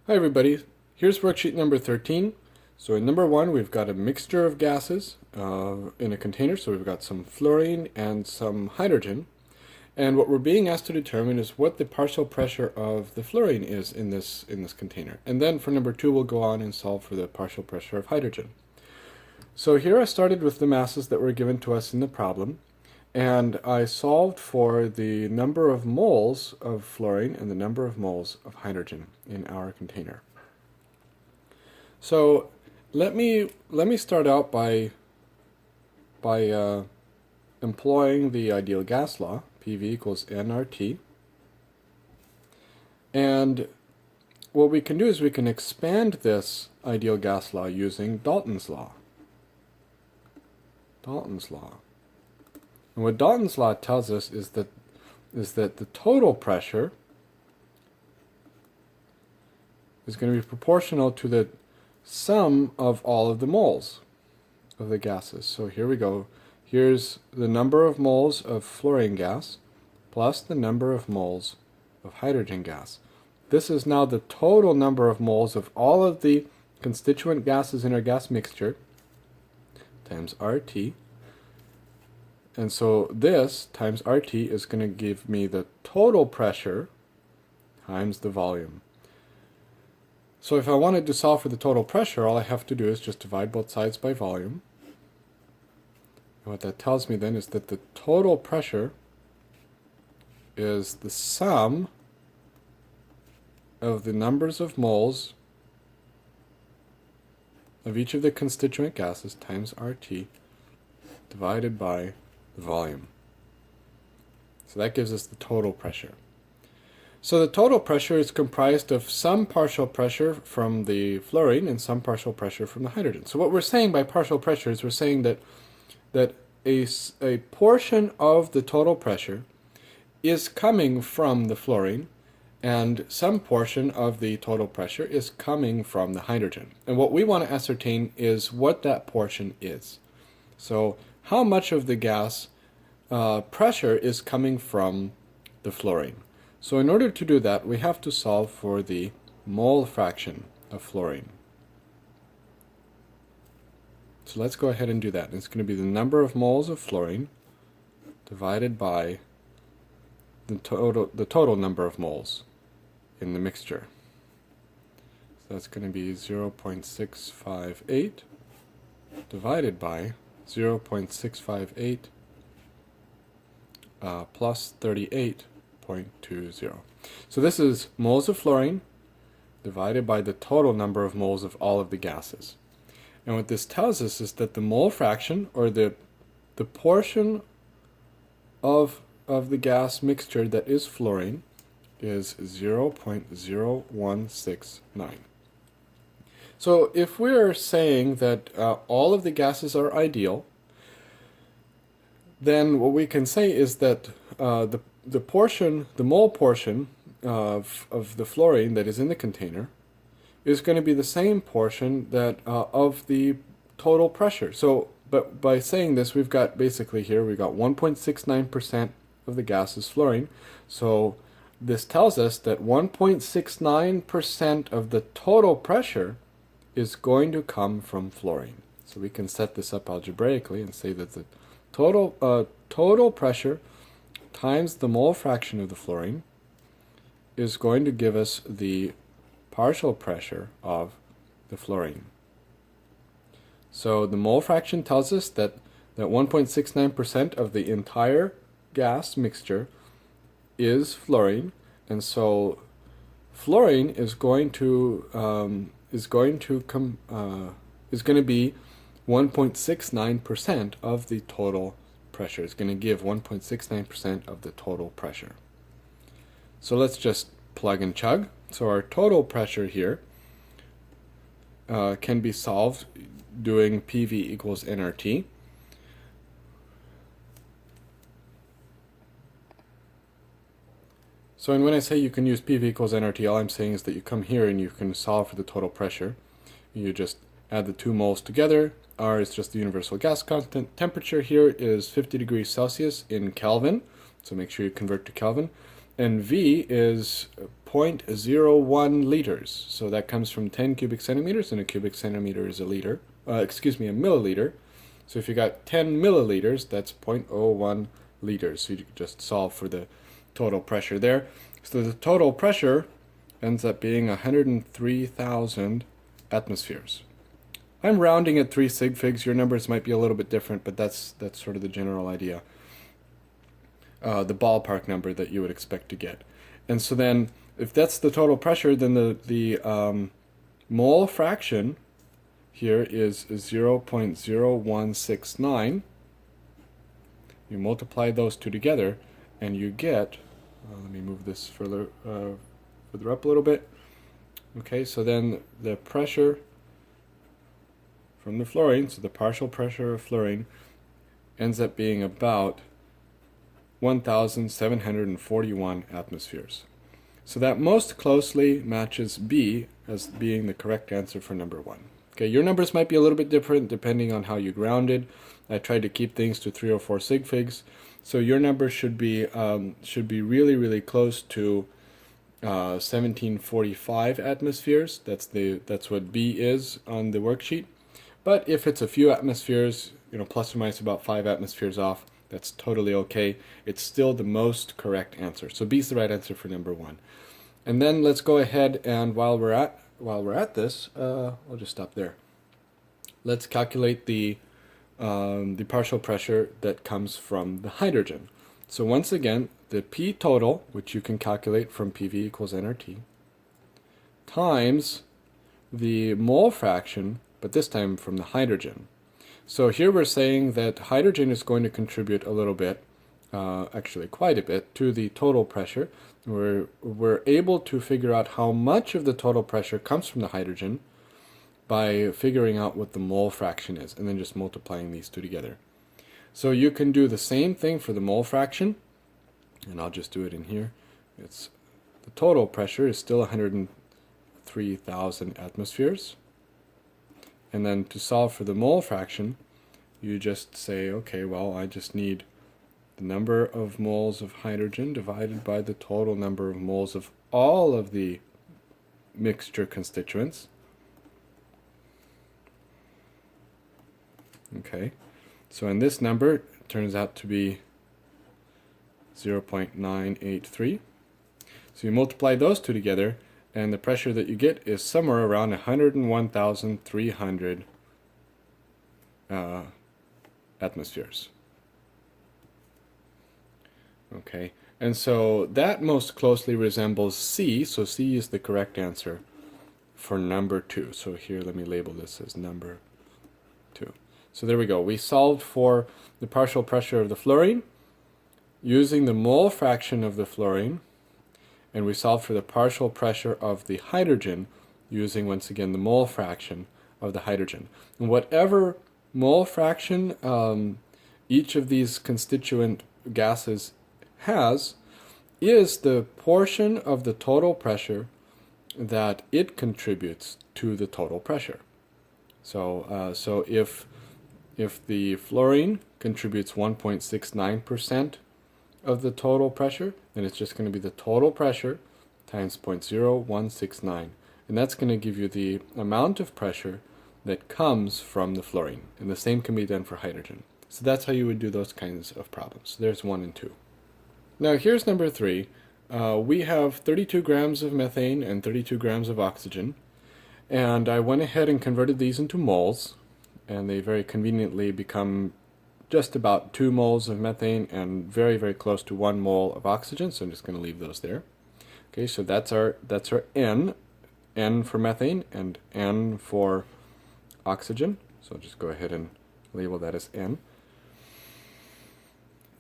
Hi everybody, here's worksheet number 13. So in number 1 we've got a mixture of gases in a container, so we've got some fluorine and some hydrogen. And what we're being asked to determine is what the partial pressure of the fluorine is in this container. And then for number 2 we'll go on and solve for the partial pressure of hydrogen. So here I started with the masses that were given to us in the problem, and I solved for the number of moles of fluorine and the number of moles of hydrogen in our container. So let me start out by employing the ideal gas law, PV equals nRT. And what we can do is we can expand this ideal gas law using Dalton's law. Dalton's law. And what Dalton's law tells us is that the total pressure is going to be proportional to the sum of all of the moles of the gases. So here we go. Here's the number of moles of fluorine gas plus the number of moles of hydrogen gas. This is now the total number of moles of all of the constituent gases in our gas mixture times RT. And so this times RT is going to give me the total pressure times the volume. So if I wanted to solve for the total pressure, all I have to do is just divide both sides by volume. And what that tells me then is that the total pressure is the sum of the numbers of moles of each of the constituent gases times RT divided by the volume. So that gives us the total pressure. So the total pressure is comprised of some partial pressure from the fluorine and some partial pressure from the hydrogen. So what we're saying by partial pressure is we're saying that a portion of the total pressure is coming from the fluorine and some portion of the total pressure is coming from the hydrogen. And what we want to ascertain is what that portion is. So how much of the gas pressure is coming from the fluorine? So in order to do that, we have to solve for the mole fraction of fluorine. So let's go ahead and do that. It's going to be the number of moles of fluorine divided by the total number of moles in the mixture. So that's going to be 0.658 divided by 0.658 plus 38.20. So this is moles of fluorine divided by the total number of moles of all of the gases. And what this tells us is that the mole fraction, or the portion of the gas mixture that is fluorine, is 0.0169. So if we're saying that all of the gases are ideal, then what we can say is that the mole portion of the fluorine that is in the container is going to be the same portion that of the total pressure. So, but by saying this, we've got basically here we've got 1.69% of the gas is fluorine. So this tells us that 1.69% of the total pressure is going to come from fluorine. So we can set this up algebraically and say that the total pressure times the mole fraction of the fluorine is going to give us the partial pressure of the fluorine. So the mole fraction tells us that 1.69% of the entire gas mixture is fluorine, and so fluorine is going to be 1.69% of the total pressure. It's going to give 1.69% of the total pressure. So let's just plug and chug. So our total pressure here can be solved doing PV equals nRT. So when I say you can use PV equals nRT, all I'm saying is that you come here and you can solve for the total pressure. You just add the two moles together. R is just the universal gas constant. Temperature here is 50 degrees Celsius in Kelvin, so make sure you convert to Kelvin. And V is 0.01 liters. So that comes from 10 cubic centimeters, and a cubic centimeter is a liter. A milliliter. So if you got 10 milliliters, that's 0.01 liters. So you could just solve for the total pressure there. So the total pressure ends up being 103,000 atmospheres. I'm rounding at 3 sig figs. Your numbers might be a little bit different, but that's sort of the general idea. The ballpark number that you would expect to get. And so then, if that's the total pressure, then the mole fraction here is 0.0169. You multiply those two together, and you get, let me move this further up a little bit. Okay, so then the pressure from the fluorine, so the partial pressure of fluorine, ends up being about 1,741 atmospheres. So that most closely matches B as being the correct answer for number 1. Okay, your numbers might be a little bit different depending on how you grounded. I tried to keep things to 3 or 4 sig figs. So your number should be really, really close to 1745 atmospheres. That's what B is on the worksheet. But if it's a few atmospheres, plus or minus about 5 atmospheres off, that's totally okay. It's still the most correct answer. So B is the right answer for number 1. And then let's go ahead and while we're at this, I'll just stop there. Let's calculate the partial pressure that comes from the hydrogen. So once again, the P total, which you can calculate from PV equals nRT, times the mole fraction, but this time from the hydrogen. So here we're saying that hydrogen is going to contribute a little bit, actually quite a bit, to the total pressure. We're able to figure out how much of the total pressure comes from the hydrogen by figuring out what the mole fraction is, and then just multiplying these two together. So you can do the same thing for the mole fraction, and I'll just do it in here. The total pressure is still 103,000 atmospheres. And then to solve for the mole fraction, you just say, okay, well, I just need the number of moles of hydrogen divided by the total number of moles of all of the mixture constituents. Okay, so in this number, it turns out to be 0.983. So you multiply those two together, and the pressure that you get is somewhere around 101,300 atmospheres. Okay, and so that most closely resembles C, so C is the correct answer for number 2. So here, let me label this as number 2. So there we go. We solved for the partial pressure of the fluorine using the mole fraction of the fluorine, and we solved for the partial pressure of the hydrogen using, once again, the mole fraction of the hydrogen. And whatever mole fraction each of these constituent gases has is the portion of the total pressure that it contributes to the total pressure. So if the fluorine contributes 1.69% of the total pressure, then it's just going to be the total pressure times 0.0169. And that's going to give you the amount of pressure that comes from the fluorine. And the same can be done for hydrogen. So that's how you would do those kinds of problems. So there's 1 and 2. Now here's number 3. We have 32 grams of methane and 32 grams of oxygen. And I went ahead and converted these into moles. And they very conveniently become just about 2 moles of methane and very, very close to 1 mole of oxygen. So I'm just going to leave those there. Okay, so that's our N. N for methane and N for oxygen. So I'll just go ahead and label that as N.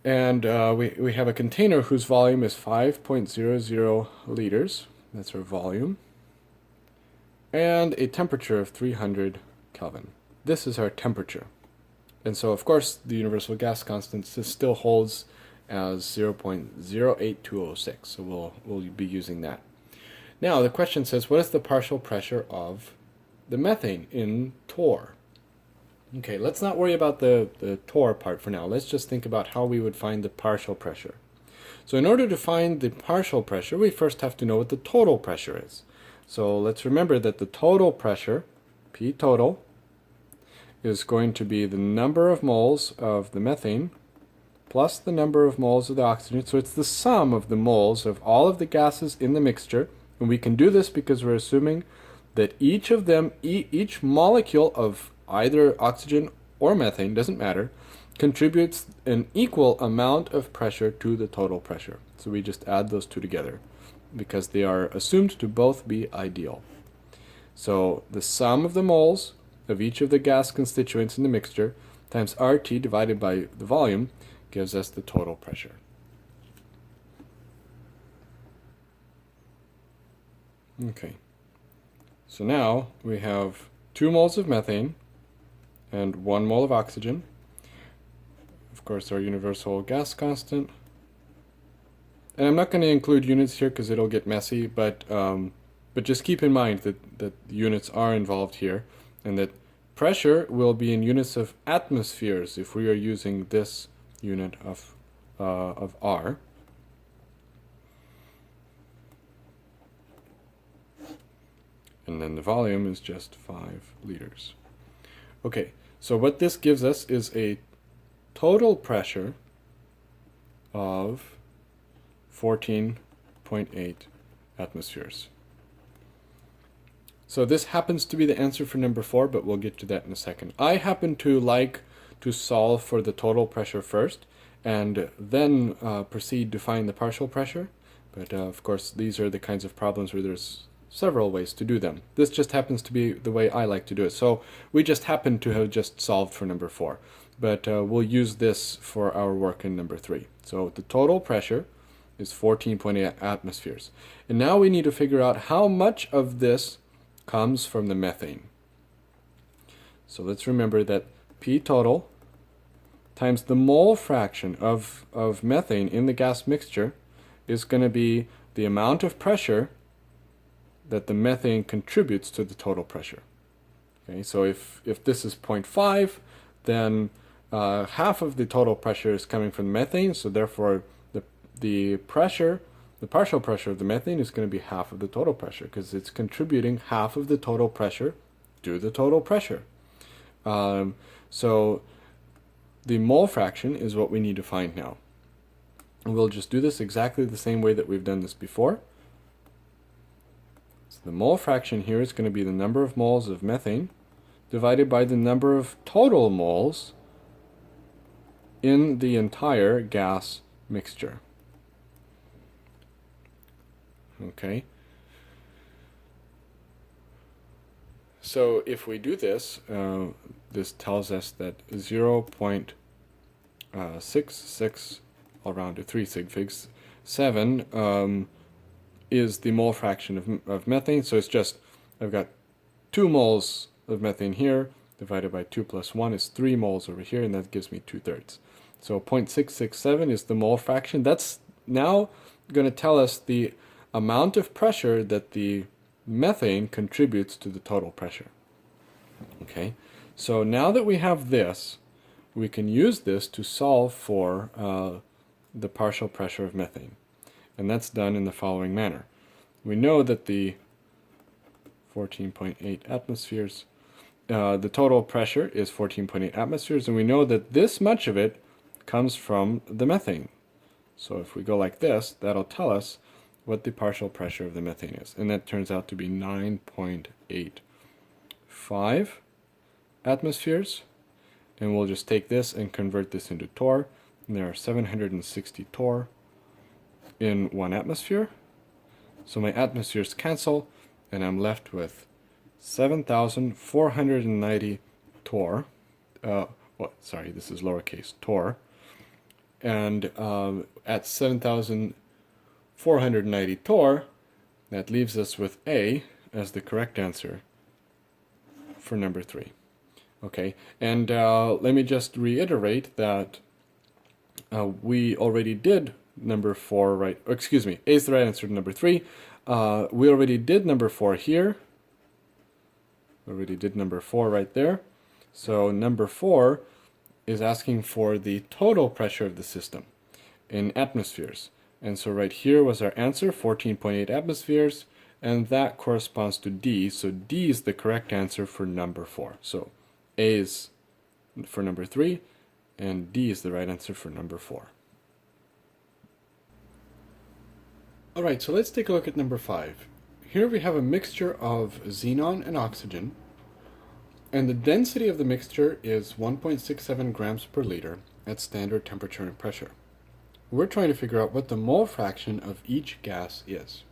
And we have a container whose volume is 5.00 liters. That's our volume. And a temperature of 300 Kelvin. This is our temperature. And so, of course, the universal gas constant still holds as 0.08206. So we'll be using that. Now, the question says, what is the partial pressure of the methane in torr? Okay, let's not worry about the torr part for now. Let's just think about how we would find the partial pressure. So in order to find the partial pressure, we first have to know what the total pressure is. So let's remember that the total pressure, P total, is going to be the number of moles of the methane plus the number of moles of the oxygen. So it's the sum of the moles of all of the gases in the mixture. And we can do this because we're assuming that each of them, each molecule of either oxygen or methane, doesn't matter, contributes an equal amount of pressure to the total pressure. So we just add those two together because they are assumed to both be ideal. So the sum of the moles of each of the gas constituents in the mixture times RT divided by the volume gives us the total pressure. Okay, so now we have 2 moles of methane and 1 mole of oxygen. Of course, our universal gas constant. And I'm not going to include units here because it'll get messy, but just keep in mind that units are involved here, and that pressure will be in units of atmospheres if we are using this unit of R. And then the volume is just 5 liters. Okay, so what this gives us is a total pressure of 14.8 atmospheres. So this happens to be the answer for number 4, but we'll get to that in a second. I happen to like to solve for the total pressure first, and then proceed to find the partial pressure. But of course, these are the kinds of problems where there's several ways to do them. This just happens to be the way I like to do it. So we just happen to have just solved for number 4. But we'll use this for our work in number 3. So the total pressure is 14.8 atmospheres. And now we need to figure out how much of this comes from the methane. So let's remember that P total times the mole fraction of methane in the gas mixture is going to be the amount of pressure that the methane contributes to the total pressure. Okay, so if this is 0.5, then half of the total pressure is coming from the methane, so therefore the partial pressure of the methane is going to be half of the total pressure because it's contributing half of the total pressure to the total pressure. So the mole fraction is what we need to find now. And we'll just do this exactly the same way that we've done this before. So the mole fraction here is going to be the number of moles of methane divided by the number of total moles in the entire gas mixture. Okay. So if we do this, this tells us that 0.66, I'll round to 3 sig figs, 7 is the mole fraction of methane. So it's just, I've got 2 moles of methane here, divided by 2 plus 1 is 3 moles over here, and that gives me 2/3. So 0.667 is the mole fraction. That's now going to tell us the amount of pressure that the methane contributes to the total pressure. Okay, so now that we have this, we can use this to solve for the partial pressure of methane. And that's done in the following manner. We know that the 14.8 atmospheres, the total pressure is 14.8 atmospheres, and we know that this much of it comes from the methane. So if we go like this, that'll tell us what the partial pressure of the methane is. And that turns out to be 9.85 atmospheres. And we'll just take this and convert this into torr. And there are 760 torr in 1 atmosphere. So my atmospheres cancel, and I'm left with 7,490 torr. Sorry, this is lowercase torr. And at 7,490 torr, that leaves us with A as the correct answer for number 3. Okay, and let me just reiterate that we already did number 4 right. Excuse me, A is the right answer to number 3. We already did number 4 here. We already did number 4 right there. So number 4 is asking for the total pressure of the system in atmospheres. And so right here was our answer, 14.8 atmospheres, and that corresponds to D. So D is the correct answer for number 4. So A is for number 3, and D is the right answer for number 4. Alright, so let's take a look at number 5. Here we have a mixture of xenon and oxygen, and the density of the mixture is 1.67 grams per liter at standard temperature and pressure. We're trying to figure out what the mole fraction of each gas is.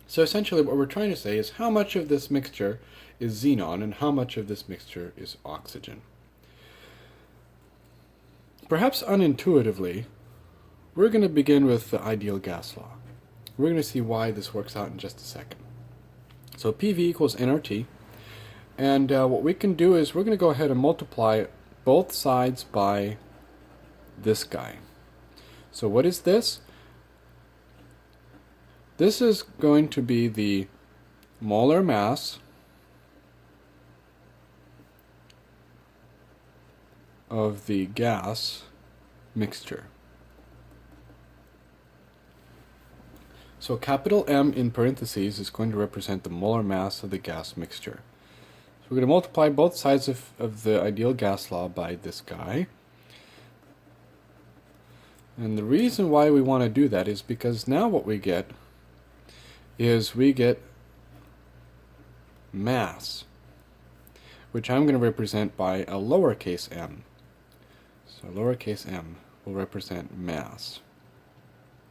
So essentially what we're trying to say is how much of this mixture is xenon and how much of this mixture is oxygen. Perhaps unintuitively, we're going to begin with the ideal gas law. We're going to see why this works out in just a second. So PV equals nRT, and what we can do is we're going to go ahead and multiply both sides by this guy. So what is this? This is going to be the molar mass of the gas mixture. So capital M in parentheses is going to represent the molar mass of the gas mixture. So we're going to multiply both sides of the ideal gas law by this guy. And the reason why we want to do that is because now what we get is we get mass, which I'm going to represent by a lowercase m. So lowercase m will represent mass.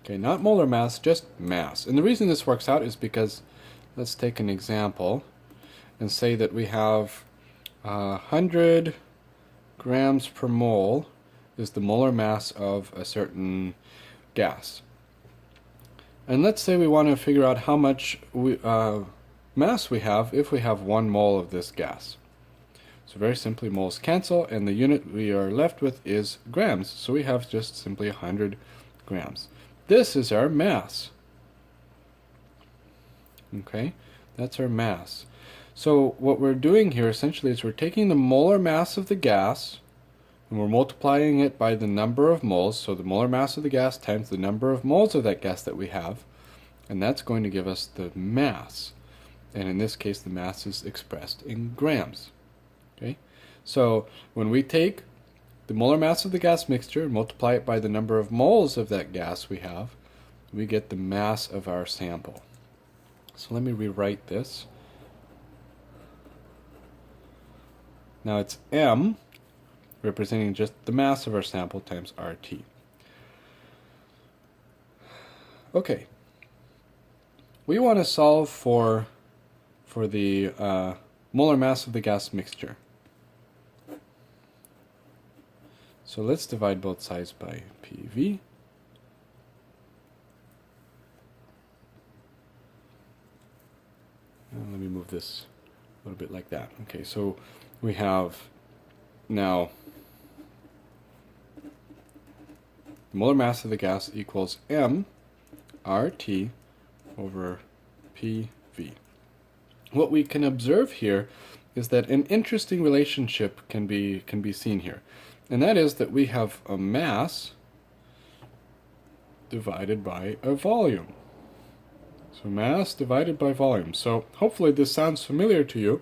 Okay, not molar mass, just mass. And the reason this works out is because, let's take an example and say that we have 100 grams per mole is the molar mass of a certain gas. And let's say we want to figure out how much mass we have if we have 1 mole of this gas. So very simply, moles cancel, and the unit we are left with is grams. So we have just simply 100 grams. This is our mass. Okay, that's our mass. So what we're doing here essentially is we're taking the molar mass of the gas and we're multiplying it by the number of moles. So the molar mass of the gas times the number of moles of that gas that we have, and that's going to give us the mass. And in this case, the mass is expressed in grams. Okay, so when we take the molar mass of the gas mixture and multiply it by the number of moles of that gas we have, we get the mass of our sample. So let me rewrite this. Now it's M, representing just the mass of our sample, times RT. Okay, we want to solve for the molar mass of the gas mixture. So let's divide both sides by PV. And let me move this a little bit like that. Okay, so we have now the molar mass of the gas equals M RT over PV. What we can observe here is that an interesting relationship can be seen here. And that is that we have a mass divided by a volume. So mass divided by volume. So hopefully this sounds familiar to you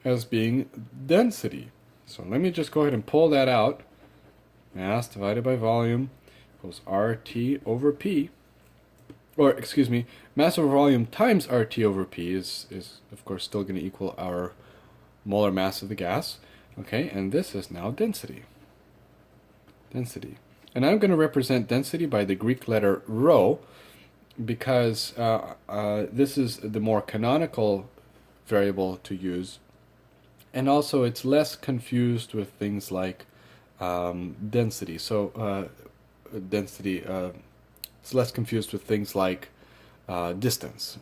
as being density. So let me just go ahead and pull that out. Mass divided by volume equals RT over P. Or, excuse me, mass over volume times RT over P is of course still going to equal our molar mass of the gas. Okay, and this is now density. Density. And I'm going to represent density by the Greek letter rho because this is the more canonical variable to use, and also it's less confused with things like density. So it's less confused with things like distance.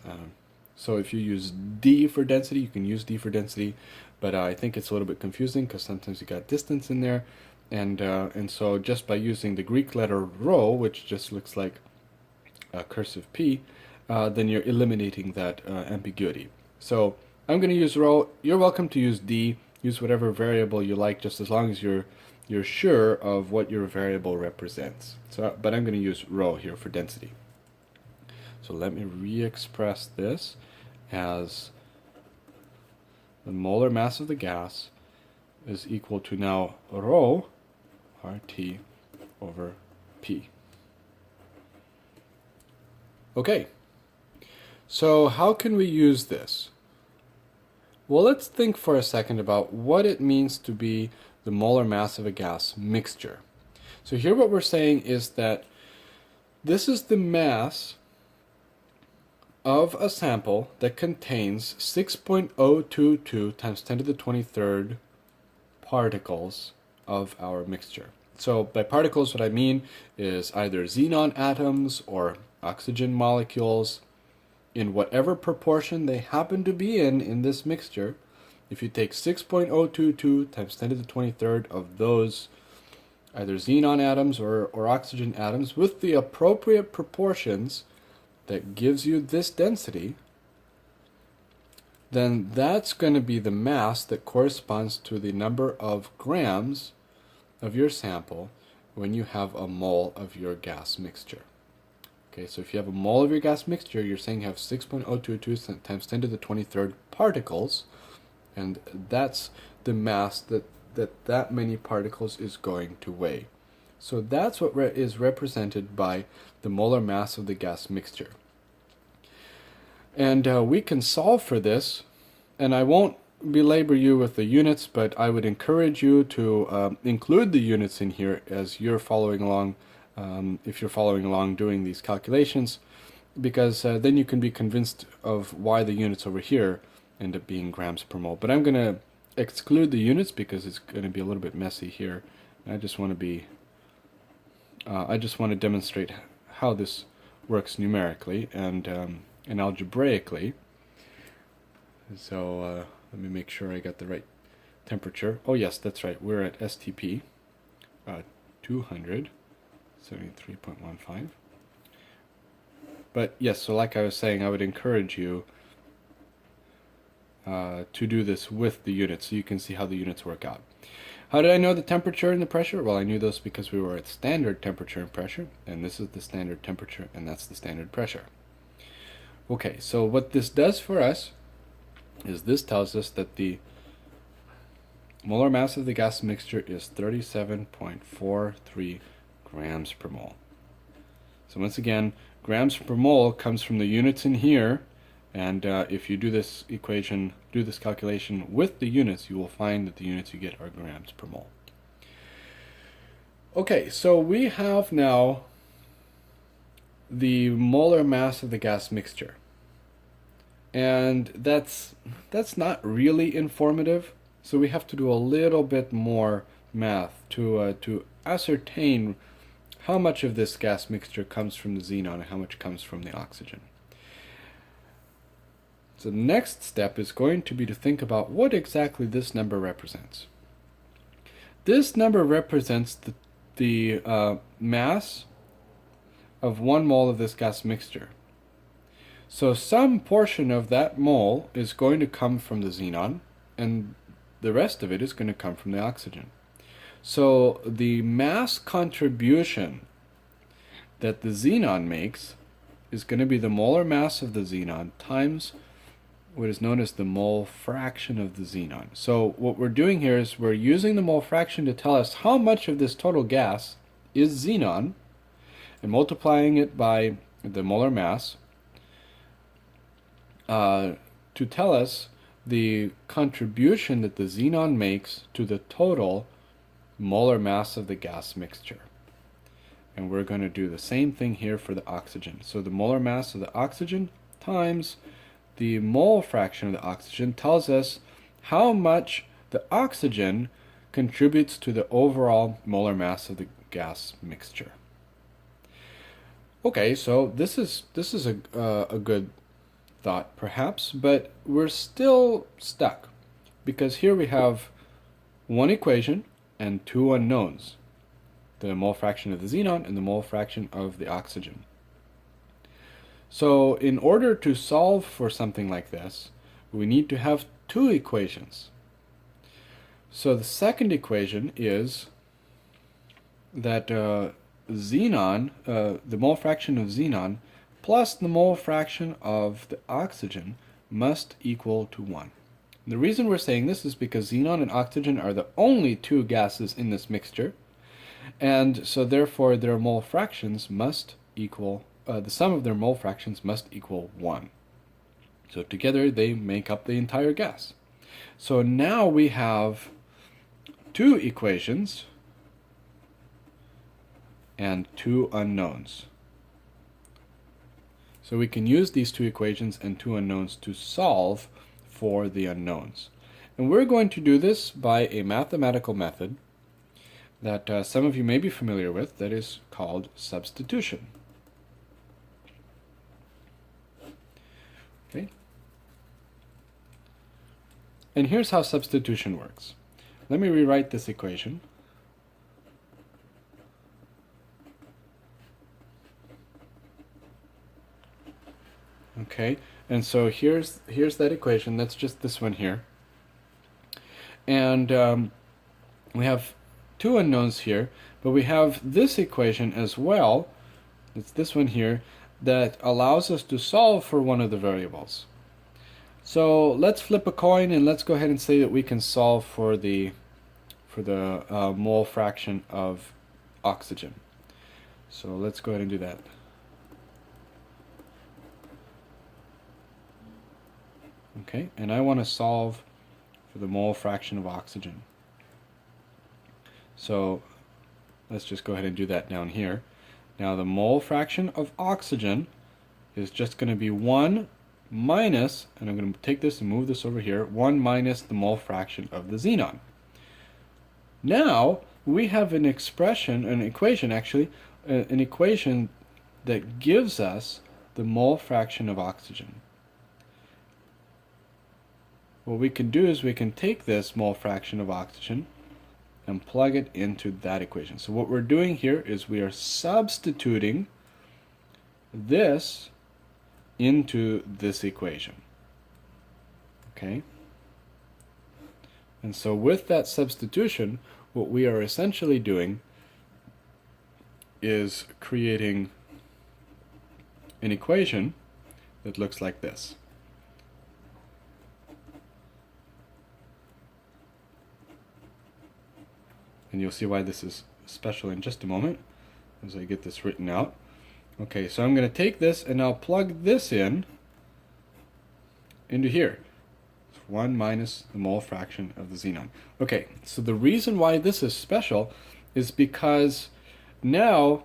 So if you use D for density, you can use D for density, but I think it's a little bit confusing because sometimes you got distance in there. And so just by using the Greek letter rho, which just looks like a cursive P, then you're eliminating that ambiguity. So I'm going to use rho. You're welcome to use D. Use whatever variable you like, just as long as you're sure of what your variable represents. So, but I'm going to use rho here for density. So let me re-express this as the molar mass of the gas is equal to now rho RT over P. Okay, so how can we use this? Well, let's think for a second about what it means to be the molar mass of a gas mixture. So here what we're saying is that this is the mass of a sample that contains 6.022 times 10 to the 23rd particles of our mixture. So by particles, what I mean is either xenon atoms or oxygen molecules in whatever proportion they happen to be in this mixture. If you take 6.022 times 10 to the 23rd of those either xenon atoms or oxygen atoms with the appropriate proportions, that gives you this density, then that's going to be the mass that corresponds to the number of grams of your sample when you have a mole of your gas mixture. Okay, so if you have a mole of your gas mixture, you're saying you have 6.022 times 10 to the 23rd particles, and that's the mass that many particles is going to weigh. So that's what is represented by the molar mass of the gas mixture. And we can solve for this, and I won't belabor you with the units, but I would encourage you to include the units in here as you're following along, if you're following along doing these calculations, because then you can be convinced of why the units over here end up being grams per mole. But I'm going to exclude the units because it's going to be a little bit messy here. I just want to demonstrate how this works numerically and algebraically. So let me make sure I got the right temperature. Oh yes, that's right. We're at STP 273.15. But yes, so like I was saying, I would encourage you to do this with the units so you can see how the units work out. How did I know the temperature and the pressure? Well, I knew those because we were at standard temperature and pressure, and this is the standard temperature, and that's the standard pressure. Okay, so what this does for us is this tells us that the molar mass of the gas mixture is 37.43 grams per mole. So once again, grams per mole comes from the units in here, and if you do this calculation with the units, you will find that the units you get are grams per mole. Okay, so we have now the molar mass of the gas mixture, and that's not really informative, so we have to do a little bit more math to ascertain how much of this gas mixture comes from the xenon and how much comes from the oxygen. So the next step is going to be to think about what exactly this number represents. This number represents the mass of 1 mole of this gas mixture. So some portion of that mole is going to come from the xenon, and the rest of it is going to come from the oxygen. So the mass contribution that the xenon makes is going to be the molar mass of the xenon times what is known as the mole fraction of the xenon. So what we're doing here is we're using the mole fraction to tell us how much of this total gas is xenon, and multiplying it by the molar mass to tell us the contribution that the xenon makes to the total molar mass of the gas mixture. And we're going to do the same thing here for the oxygen. So the molar mass of the oxygen times the mole fraction of the oxygen tells us how much the oxygen contributes to the overall molar mass of the gas mixture. Okay, so this is a good thought perhaps, but we're still stuck because here we have one equation and two unknowns, the mole fraction of the xenon and the mole fraction of the oxygen. So in order to solve for something like this, we need to have two equations. So the second equation is that xenon, the mole fraction of xenon plus the mole fraction of the oxygen must equal to 1. The reason we're saying this is because xenon and oxygen are the only two gases in this mixture, and so therefore their mole fractions must equal, the sum of their mole fractions must equal 1. So together they make up the entire gas. So now we have two equations and two unknowns. So we can use these two equations and two unknowns to solve for the unknowns. And we're going to do this by a mathematical method that some of you may be familiar with, that is called substitution. Okay. And here's how substitution works. Let me rewrite this equation. Okay, and so here's that equation. That's just this one here. And we have two unknowns here, but we have this equation as well. It's this one here that allows us to solve for one of the variables. So let's flip a coin and let's go ahead and say that we can solve for the mole fraction of oxygen. So let's go ahead and do that. Okay, and I want to solve for the mole fraction of oxygen. So let's just go ahead and do that down here. Now the mole fraction of oxygen is just going to be 1 minus, and I'm going to take this and move this over here, 1 minus the mole fraction of the xenon. Now we have an expression, an equation that gives us the mole fraction of oxygen. What we can do is we can take this mole fraction of oxygen and plug it into that equation. So what we're doing here is we are substituting this into this equation. Okay? And so with that substitution, what we are essentially doing is creating an equation that looks like this. And you'll see why this is special in just a moment as I get this written out. Okay, so I'm going to take this and I'll plug this into here. It's 1 minus the mole fraction of the xenon. Okay, so the reason why this is special is because now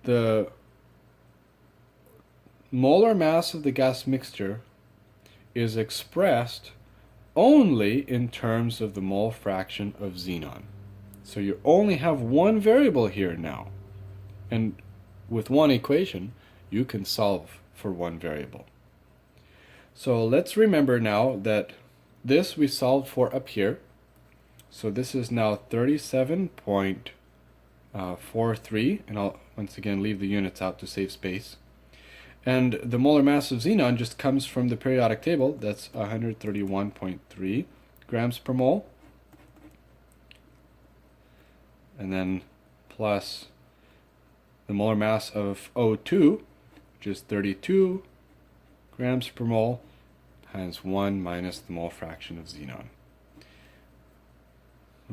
the molar mass of the gas mixture is expressed only in terms of the mole fraction of xenon. So you only have one variable here now. And with one equation, you can solve for one variable. So let's remember now that this we solved for up here. So this is now 37.43, and I'll once again leave the units out to save space. And the molar mass of xenon just comes from the periodic table. That's 131.3 grams per mole. And then plus the molar mass of O2, which is 32 grams per mole, times 1 minus the mole fraction of xenon.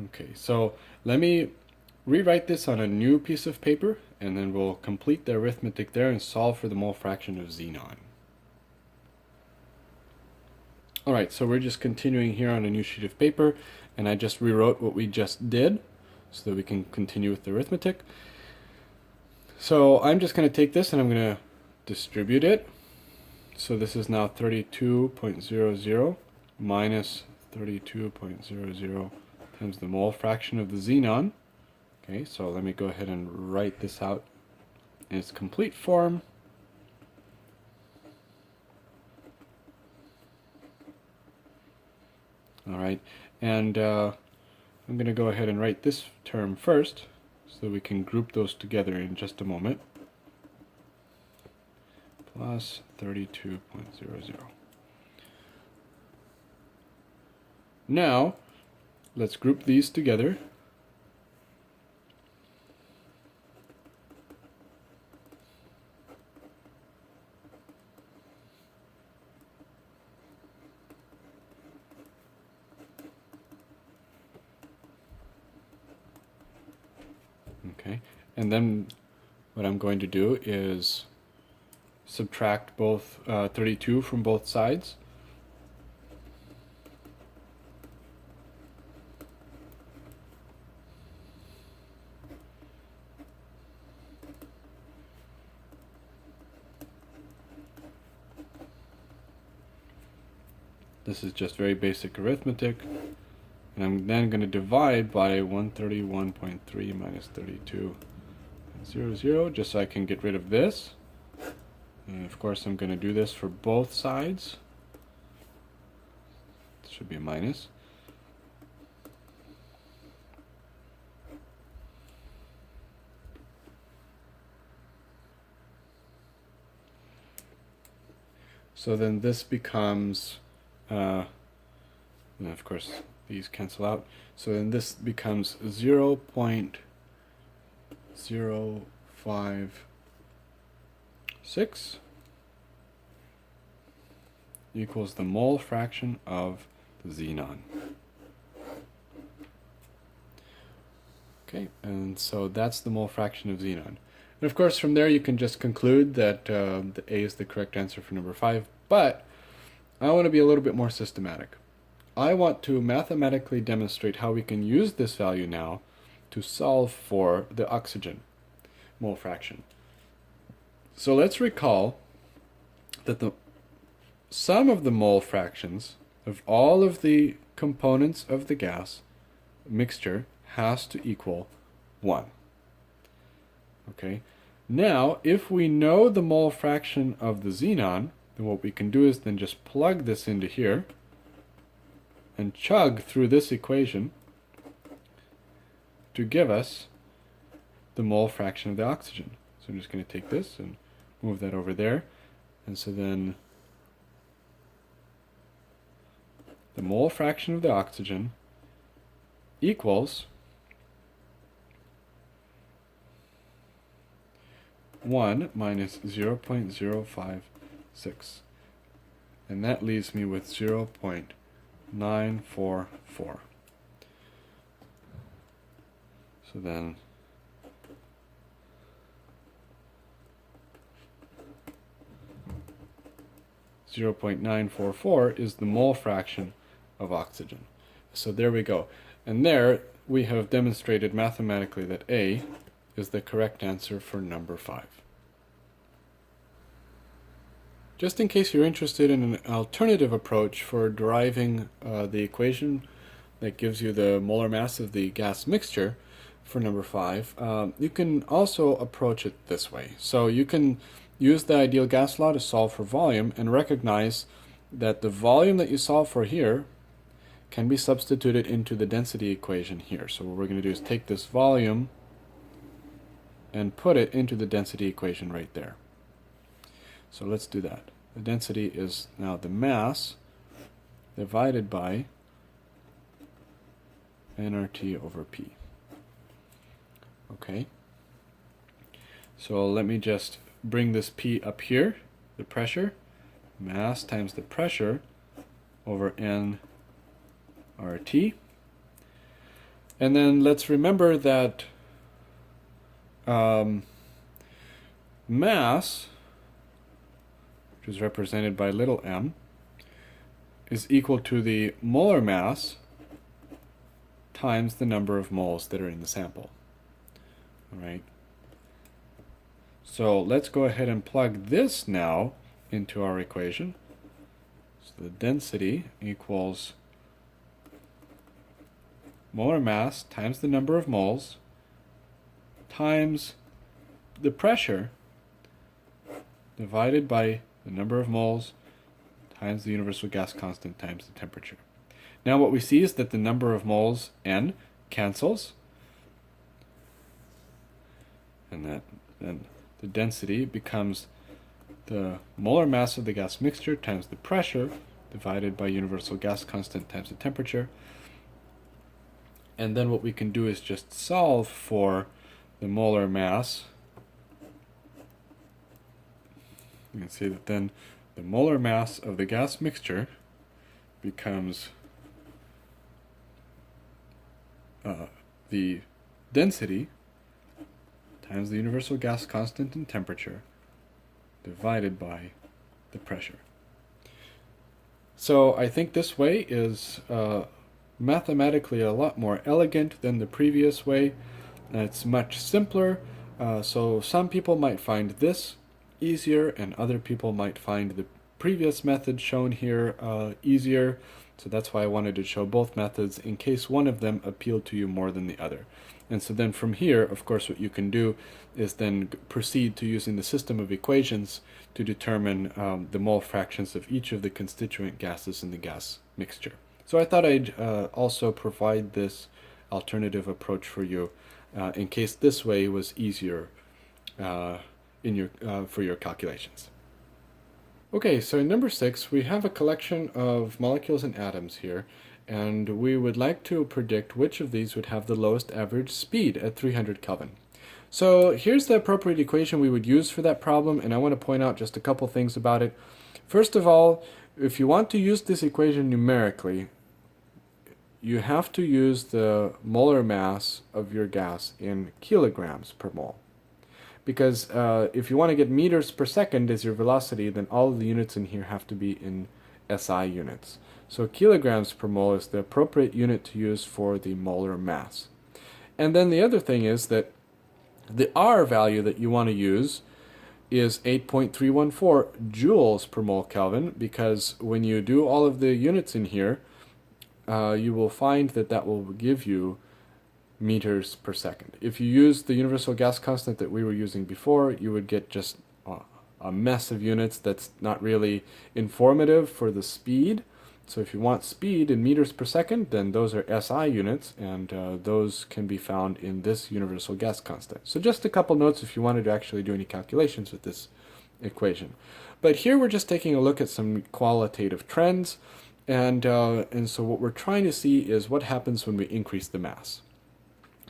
Okay, so let me rewrite this on a new piece of paper, and then we'll complete the arithmetic there and solve for the mole fraction of xenon. Alright, so we're just continuing here on a new sheet of paper, and I just rewrote what we just did so that we can continue with the arithmetic. So I'm just going to take this and I'm going to distribute it. So this is now 32.00 minus 32.00 times the mole fraction of the xenon. Okay, so let me go ahead and write this out in its complete form. Alright, and I'm going to go ahead and write this term first so that we can group those together in just a moment. Plus 32.00. Now, let's group these together. Okay, and then what I'm going to do is subtract both 32 from both sides. This is just very basic arithmetic. And I'm then going to divide by 131.3 minus 32.00, just so I can get rid of this. And of course I'm going to do this for both sides. It should be a minus. So then this becomes, and of course these cancel out. So then this becomes 0.056 equals the mole fraction of the xenon. Okay, and so that's the mole fraction of xenon. And of course from there you can just conclude that the A is the correct answer for number 5, but I want to be a little bit more systematic. I want to mathematically demonstrate how we can use this value now to solve for the oxygen mole fraction. So let's recall that the sum of the mole fractions of all of the components of the gas mixture has to equal 1. Okay. Now, if we know the mole fraction of the xenon, then what we can do is then just plug this into here and chug through this equation to give us the mole fraction of the oxygen. So I'm just going to take this and move that over there. And so then the mole fraction of the oxygen equals 1 minus 0.056. And that leaves me with 0.944. So then .944 is the mole fraction of oxygen. So there we go. And there we have demonstrated mathematically that A is the correct answer for number 5. Just in case you're interested in an alternative approach for deriving the equation that gives you the molar mass of the gas mixture for number 5, you can also approach it this way. So you can use the ideal gas law to solve for volume and recognize that the volume that you solve for here can be substituted into the density equation here. So what we're going to do is take this volume and put it into the density equation right there. So let's do that. The density is now the mass divided by nRT over P. Okay. So let me just bring this P up here, the pressure, mass times the pressure over nRT. And then let's remember that mass, which is represented by little m, is equal to the molar mass times the number of moles that are in the sample. All right. So let's go ahead and plug this now into our equation. So the density equals molar mass times the number of moles times the pressure divided by the number of moles times the universal gas constant times the temperature. Now what we see is that the number of moles, N, cancels, and that then the density becomes the molar mass of the gas mixture times the pressure divided by universal gas constant times the temperature. And then what we can do is just solve for the molar mass. You can see that then the molar mass of the gas mixture becomes the density times the universal gas constant and temperature divided by the pressure. So I think this way is mathematically a lot more elegant than the previous way. It's much simpler, so some people might find this easier and other people might find the previous method shown here easier. So that's why I wanted to show both methods in case one of them appealed to you more than the other. And so then from here, of course, what you can do is then proceed to using the system of equations to determine the mole fractions of each of the constituent gases in the gas mixture. So I thought I'd also provide this alternative approach for you in case this way was easier for your calculations. Okay, so in number 6, we have a collection of molecules and atoms here, and we would like to predict which of these would have the lowest average speed at 300 Kelvin. So here's the appropriate equation we would use for that problem, and I want to point out just a couple things about it. First of all, if you want to use this equation numerically, you have to use the molar mass of your gas in kilograms per mole. Because if you want to get meters per second as your velocity, then all of the units in here have to be in SI units. So kilograms per mole is the appropriate unit to use for the molar mass. And then the other thing is that the R value that you want to use is 8.314 joules per mole Kelvin, because when you do all of the units in here, you will find that that will give you meters per second. If you use the universal gas constant that we were using before, you would get just a mess of units that's not really informative for the speed. So if you want speed in meters per second, then those are SI units, and those can be found in this universal gas constant. So just a couple notes if you wanted to actually do any calculations with this equation. But here we're just taking a look at some qualitative trends, and so what we're trying to see is what happens when we increase the mass.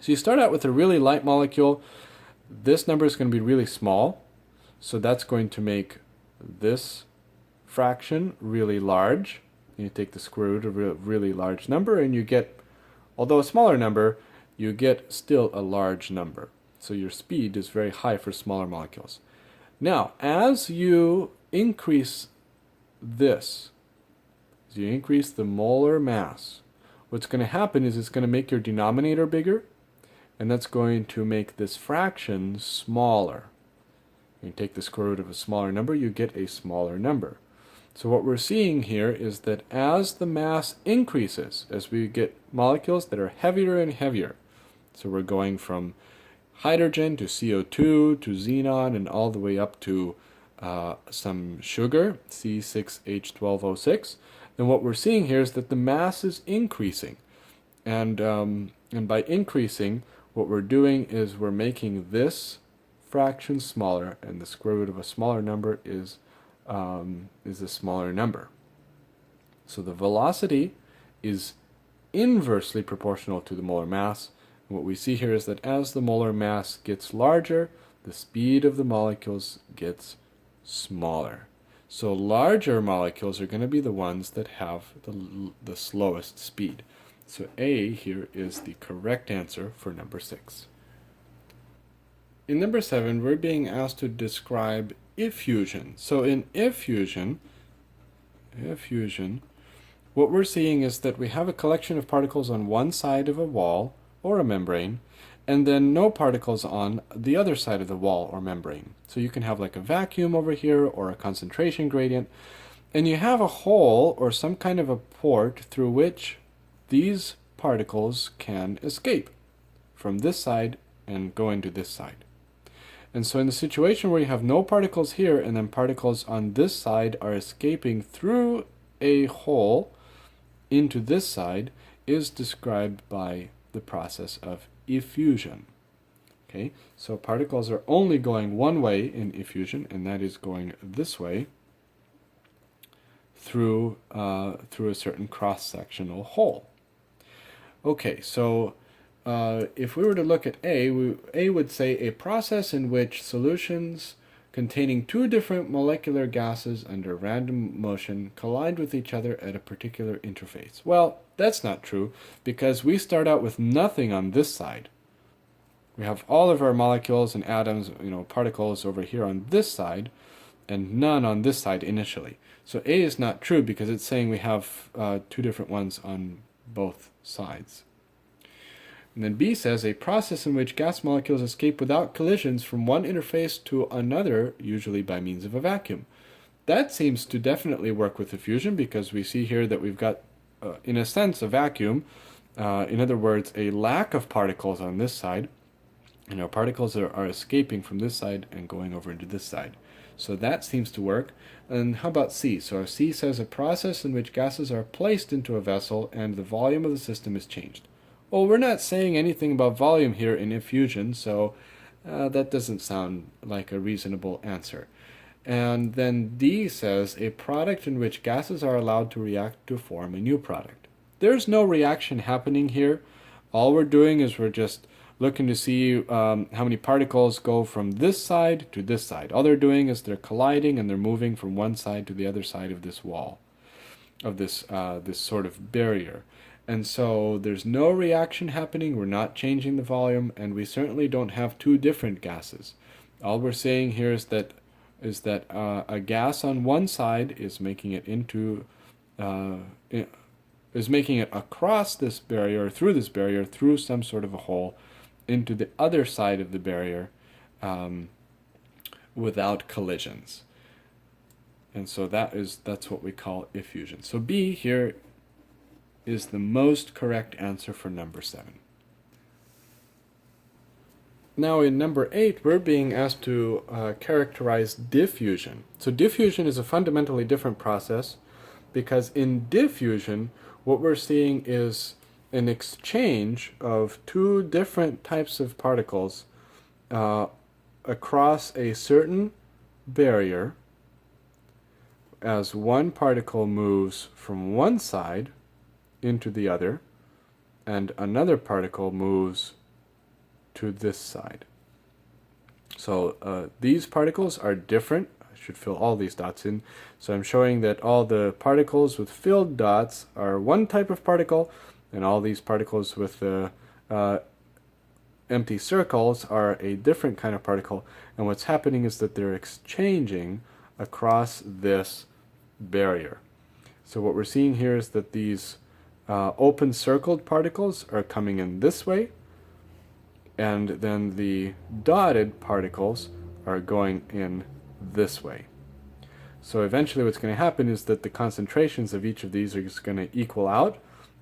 So you start out with a really light molecule. This number is going to be really small, so that's going to make this fraction really large. You take the square root of a really large number, and you get, although a smaller number, you get still a large number. So your speed is very high for smaller molecules. Now, as you increase this, as you increase the molar mass, what's going to happen is it's going to make your denominator bigger, and that's going to make this fraction smaller. You take the square root of a smaller number, you get a smaller number. So what we're seeing here is that as the mass increases, as we get molecules that are heavier and heavier, so we're going from hydrogen to CO2 to xenon and all the way up to some sugar, C6H12O6, then what we're seeing here is that the mass is increasing. And by increasing, what we're doing is we're making this fraction smaller, and the square root of a smaller number is a smaller number. So the velocity is inversely proportional to the molar mass. And what we see here is that as the molar mass gets larger, the speed of the molecules gets smaller. So larger molecules are going to be the ones that have the slowest speed. So A here is the correct answer for number 6. In number 7, we're being asked to describe effusion. So in effusion, what we're seeing is that we have a collection of particles on one side of a wall or a membrane, and then no particles on the other side of the wall or membrane. So you can have like a vacuum over here or a concentration gradient, and you have a hole or some kind of a port through which these particles can escape from this side and go into this side. And so in the situation where you have no particles here and then particles on this side are escaping through a hole into this side is described by the process of effusion. Okay, so particles are only going one way in effusion, and that is going this way through a certain cross-sectional hole. Okay, so if we were to look at A would say a process in which solutions containing two different molecular gases under random motion collide with each other at a particular interface. Well, that's not true, because we start out with nothing on this side. We have all of our molecules and atoms, particles over here on this side, and none on this side initially. So A is not true because it's saying we have two different ones on both sides. And then B says a process in which gas molecules escape without collisions from one interface to another, usually by means of a vacuum. That seems to definitely work with diffusion because we see here that we've got, in a sense, a vacuum. In other words, a lack of particles on this side. And our particles are escaping from this side and going over into this side. So that seems to work. And how about C? So C says a process in which gases are placed into a vessel and the volume of the system is changed. Well, we're not saying anything about volume here in effusion, so that doesn't sound like a reasonable answer. And then D says a product in which gases are allowed to react to form a new product. There's no reaction happening here. All we're doing is we're just looking to see how many particles go from this side to this side. All they're doing is they're colliding and they're moving from one side to the other side of this wall, of this sort of barrier. And so there's no reaction happening, we're not changing the volume, and we certainly don't have two different gases. All we're saying here is that a gas on one side is making it into is making it across this barrier, through some sort of a hole, into the other side of the barrier without collisions. And so that's what we call effusion. So B here is the most correct answer for number 7. Now in number 8, we're being asked to characterize diffusion. So diffusion is a fundamentally different process because in diffusion, what we're seeing is an exchange of two different types of particles across a certain barrier as one particle moves from one side into the other and another particle moves to this side. So these particles are different. I should fill all these dots in. So I'm showing that all the particles with filled dots are one type of particle, and all these particles with the empty circles are a different kind of particle. And what's happening is that they're exchanging across this barrier. So what we're seeing here is that these open circled particles are coming in this way, and then the dotted particles are going in this way. So eventually what's going to happen is that the concentrations of each of these are just going to equal out,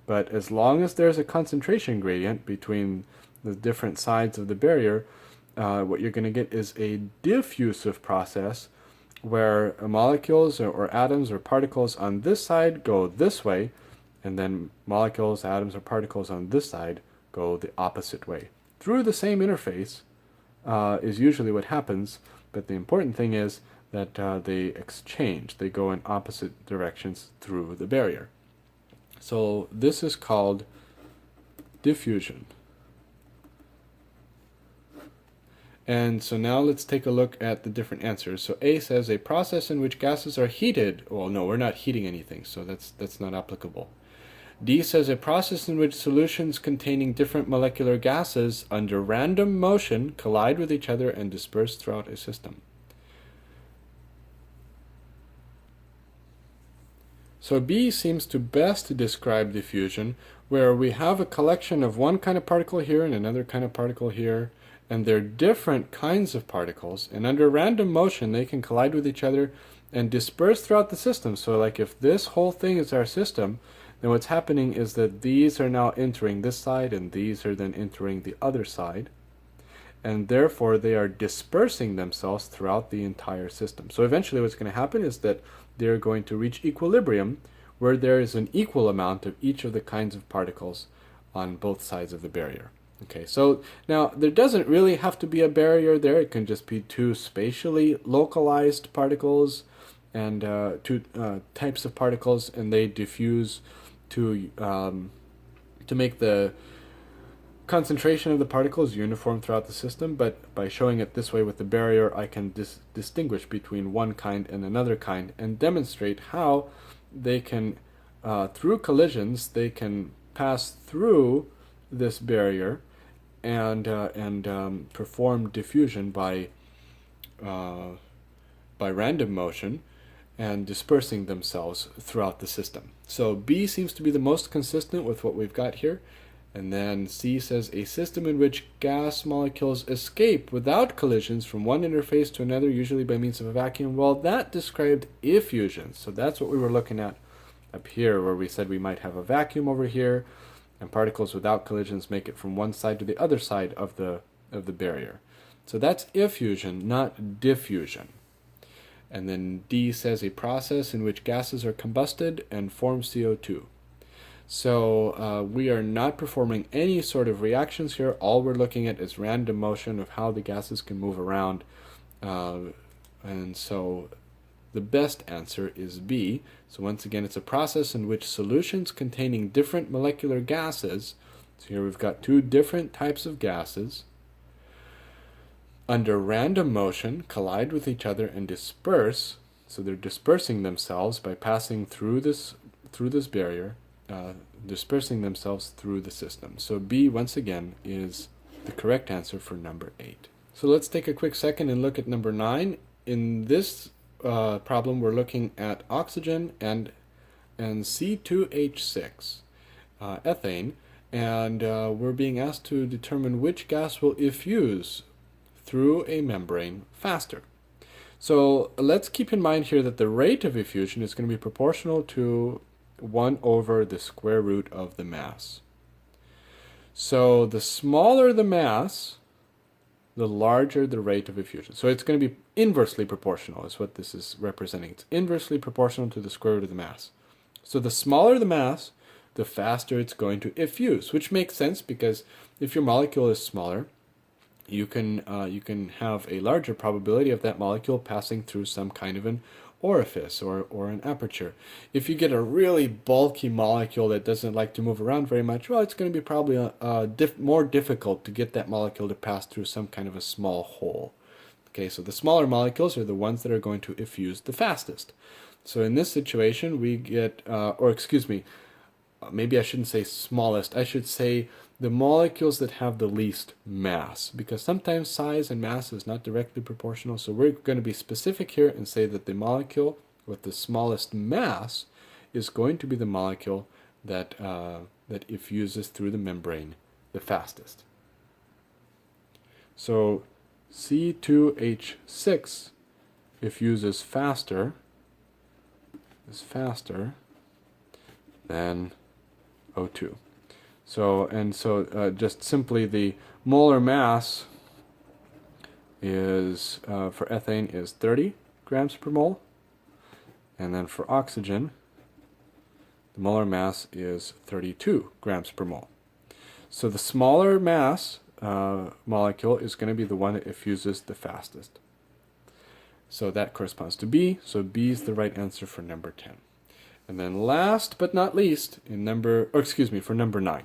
but as long as there's a concentration gradient between the different sides of the barrier, what you're going to get is a diffusive process where molecules or atoms or particles on this side go this way, and then molecules, atoms, or particles on this side go the opposite way. Through the same interface is usually what happens, but the important thing is that they exchange. They go in opposite directions through the barrier. So this is called diffusion. And so now let's take a look at the different answers. So A says a process in which gases are heated. Well, no, we're not heating anything, so that's not applicable. D says a process in which solutions containing different molecular gases under random motion collide with each other and disperse throughout a system. So B seems to best describe diffusion, where we have a collection of one kind of particle here and another kind of particle here, and they're different kinds of particles, and under random motion they can collide with each other and disperse throughout the system. So like if this whole thing is our system, then what's happening is that these are now entering this side and these are then entering the other side, and therefore they are dispersing themselves throughout the entire system. So eventually what's going to happen is that they're going to reach equilibrium, where there is an equal amount of each of the kinds of particles on both sides of the barrier. Okay, so now there doesn't really have to be a barrier there. It can just be two spatially localized particles and two types of particles, and they diffuse to make the concentration of the particles uniform throughout the system. But by showing it this way with the barrier, I can distinguish between one kind and another kind and demonstrate how they can, through collisions, they can pass through this barrier and perform diffusion by random motion and dispersing themselves throughout the system. So B seems to be the most consistent with what we've got here. And then C says a system in which gas molecules escape without collisions from one interface to another, usually by means of a vacuum. Well, that described effusion. So that's what we were looking at up here, where we said we might have a vacuum over here, and particles without collisions make it from one side to the other side of the barrier. So that's effusion, not diffusion. And then D says a process in which gases are combusted and form CO2. So we are not performing any sort of reactions here. All we're looking at is random motion of how the gases can move around. And so the best answer is B. So once again, it's a process in which solutions containing different molecular gases, so here we've got two different types of gases, under random motion collide with each other and disperse. So they're dispersing themselves by passing through this barrier, dispersing themselves through the system. So B, once again, is the correct answer for number 8. So let's take a quick second and look at number 9. In this problem, we're looking at oxygen and C2H6, ethane, and we're being asked to determine which gas will effuse through a membrane faster. So let's keep in mind here that the rate of effusion is going to be proportional to 1 over the square root of the mass. So the smaller the mass, the larger the rate of effusion. So it's going to be inversely proportional is what this is representing. It's inversely proportional to the square root of the mass. So the smaller the mass, the faster it's going to effuse, which makes sense because if your molecule is smaller, you can have a larger probability of that molecule passing through some kind of an orifice or an aperture. If you get a really bulky molecule that doesn't like to move around very much, well, it's going to be probably more difficult to get that molecule to pass through some kind of a small hole. Okay, so the smaller molecules are the ones that are going to effuse the fastest. So in this situation, we get, maybe I shouldn't say smallest, I should say the molecules that have the least mass, because sometimes size and mass is not directly proportional. So we're going to be specific here and say that the molecule with the smallest mass is going to be the molecule that effuses through the membrane the fastest. So C2H6 effuses faster than O2. So just simply the molar mass is for ethane is 30 grams per mole, and then for oxygen the molar mass is 32 grams per mole. So the smaller mass molecule is going to be the one that effuses the fastest. So that corresponds to B. So B is the right answer for number 10. And then last but not least, for number 9.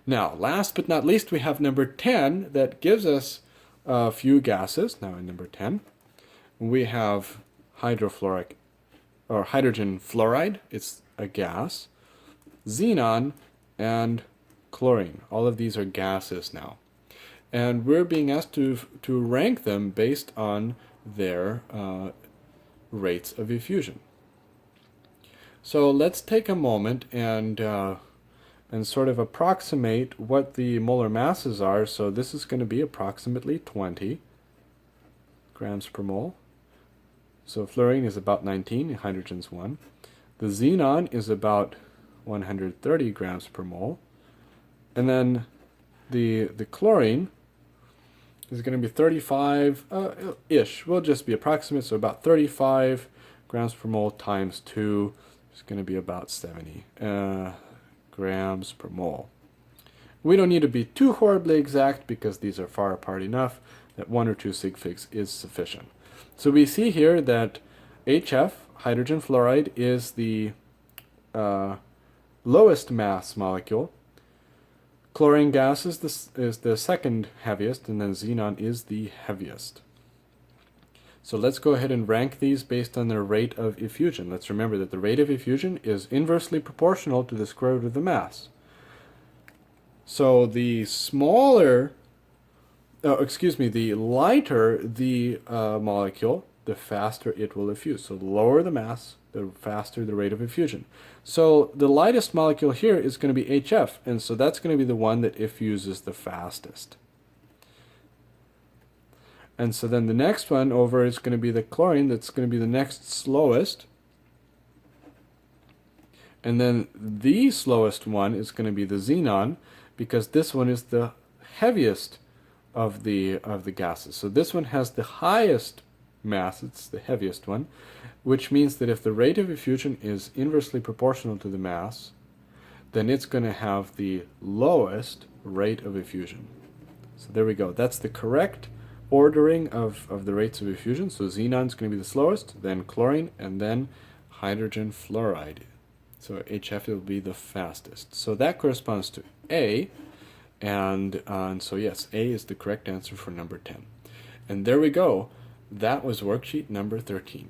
Now, last but not least, we have number 10 that gives us a few gases. Now in number 10, we have hydrogen fluoride, it's a gas, xenon, and chlorine. All of these are gases now. And we're being asked to rank them based on their rates of effusion. So let's take a moment and sort of approximate what the molar masses are. So this is going to be approximately 20 grams per mole. So fluorine is about 19, hydrogen's 1. The xenon is about 130 grams per mole. And then the chlorine is going to be 35-ish. We'll just be approximate, so about 35 grams per mole times 2 is going to be about 70 grams per mole. We don't need to be too horribly exact because these are far apart enough that 1 or 2 sig figs is sufficient. So we see here that HF, hydrogen fluoride, is the lowest mass molecule. Chlorine gas is the second heaviest, and then xenon is the heaviest. So let's go ahead and rank these based on their rate of effusion. Let's remember that the rate of effusion is inversely proportional to the square root of the mass. So the smaller, the lighter the molecule, the faster it will effuse. So the lower the mass, the faster the rate of effusion. So the lightest molecule here is going to be HF, and so that's going to be the one that effuses the fastest. And so then the next one over is going to be the chlorine, that's going to be the next slowest. And then the slowest one is going to be the xenon, because this one is the heaviest of the gases. So this one has the highest mass, it's the heaviest one, which means that if the rate of effusion is inversely proportional to the mass, then it's going to have the lowest rate of effusion. So there we go. That's the correct ordering of the rates of effusion. So xenon is going to be the slowest, then chlorine, and then hydrogen fluoride. So HF will be the fastest. So that corresponds to A, and so yes, A is the correct answer for number 10. And there we go. That was worksheet number 13.